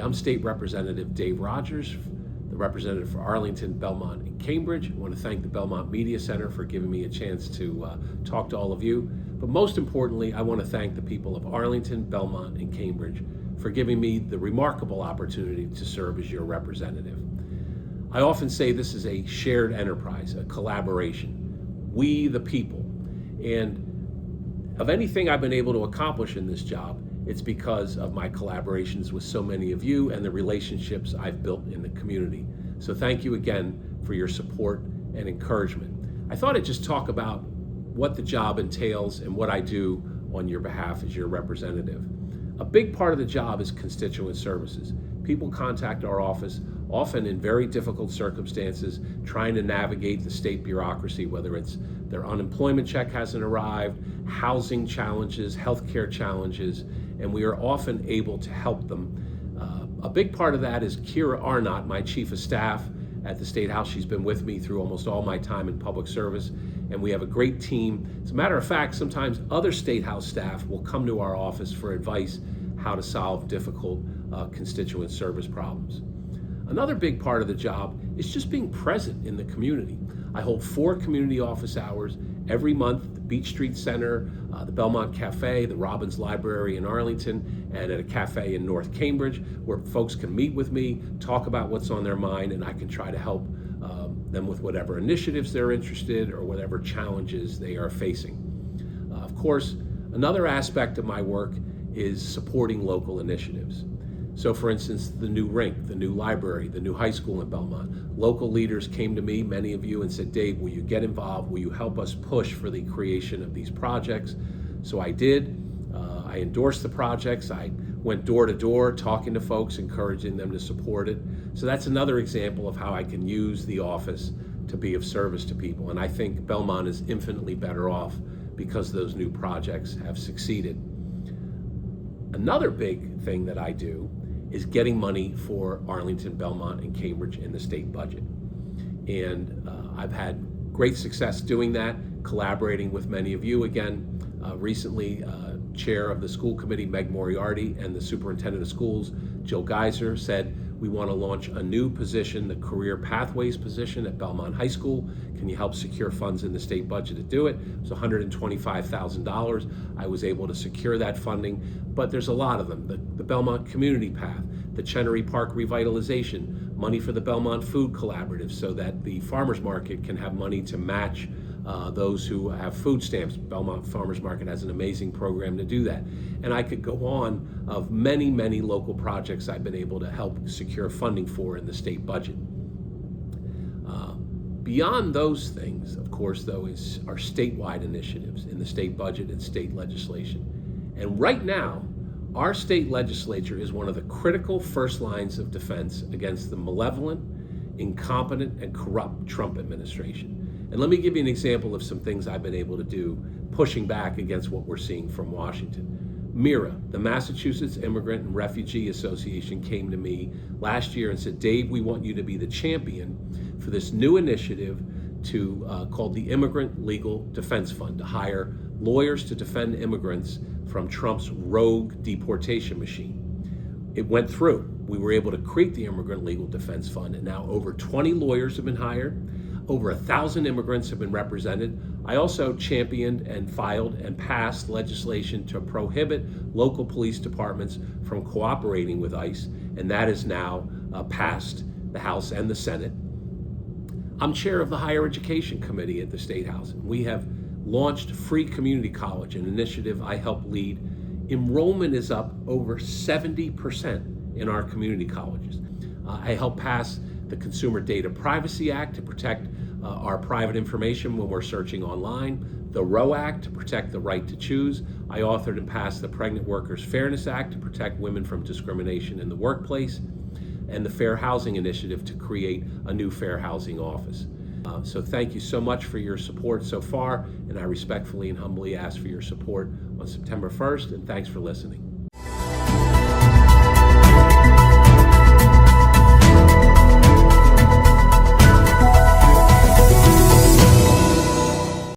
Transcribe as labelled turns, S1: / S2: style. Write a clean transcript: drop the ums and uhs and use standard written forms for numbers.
S1: I'm State Representative Dave Rogers, the representative for Arlington, Belmont, and Cambridge. I want to thank the Belmont Media Center for giving me a chance to talk to all of you. But most importantly, I want to thank the people of Arlington, Belmont, and Cambridge for giving me the remarkable opportunity to serve as your representative. I often say this is a shared enterprise, a collaboration. We, the people. And of anything I've been able to accomplish in this job, it's because of my collaborations with so many of you and the relationships I've built in the community. So thank you again for your support and encouragement. I thought I'd just talk about what the job entails and what I do on your behalf as your representative. A big part of the job is constituent services. People contact our office often in very difficult circumstances, trying to navigate the state bureaucracy, whether it's their unemployment check hasn't arrived, housing challenges, healthcare challenges, and we are often able to help them. A big part of that is Kira Arnott, my chief of staff at the State House. She's been with me through almost all my time in public service, and we have a great team. As a matter of fact, sometimes other State House staff will come to our office for advice how to solve difficult constituent service problems. Another big part of the job is just being present in the community. I hold 4 community office hours every month, the Beach Street Center, the Belmont Cafe, the Robbins Library in Arlington, and at a cafe in North Cambridge, where folks can meet with me, talk about what's on their mind, and I can try to help them with whatever initiatives they're interested or whatever challenges they are facing. Of course, another aspect of my work is supporting local initiatives. So for instance, the new rink, the new library, the new high school in Belmont. Local leaders came to me, many of you, and said, Dave, will you get involved? Will you help us push for the creation of these projects? So I did. I endorsed the projects. I went door to door, talking to folks, encouraging them to support it. So that's another example of how I can use the office to be of service to people. And I think Belmont is infinitely better off because those new projects have succeeded. Another big thing that I do is getting money for Arlington, Belmont, and Cambridge in the state budget. And I've had great success doing that, collaborating with many of you. Again, recently, Chair of the School Committee, Meg Moriarty, and the Superintendent of Schools, Jill Geiser, said we want to launch a new position, the Career Pathways position at Belmont High School. Can you help secure funds in the state budget to do it? It was $125,000. I was able to secure that funding, but there's a lot of them. The Belmont Community Path, the Chenery Park Revitalization, money for the Belmont Food Collaborative so that the farmers market can have money to match those who have food stamps. Belmont Farmers Market has an amazing program to do that. And I could go on of many, many local projects I've been able to help secure funding for in the state budget. Beyond those things, of course, though, is our statewide initiatives in the state budget and state legislation. And right now, our state legislature is one of the critical first lines of defense against the malevolent, incompetent, and corrupt Trump administration. And let me give you an example of some things I've been able to do pushing back against what we're seeing from Washington. MIRA, the Massachusetts Immigrant and Refugee Association, came to me last year and said, Dave, we want you to be the champion for this new initiative called the Immigrant Legal Defense Fund, to hire lawyers to defend immigrants from Trump's rogue deportation machine. It went through. We were able to create the Immigrant Legal Defense Fund, and now over 20 lawyers have been hired. Over 1,000 immigrants have been represented. I also championed and filed and passed legislation to prohibit local police departments from cooperating with ICE, and that is now passed the House and the Senate. I'm chair of the Higher Education Committee at the State House. We have launched Free Community College, an initiative I helped lead. Enrollment is up over 70% in our community colleges. I helped pass the Consumer Data Privacy Act to protect our private information when we're searching online, the ROE Act to protect the right to choose. I authored and passed the Pregnant Workers Fairness Act to protect women from discrimination in the workplace, and the Fair Housing Initiative to create a new fair housing office. So thank you so much for your support so far, and I respectfully and humbly ask for your support on September 1st, and thanks for listening.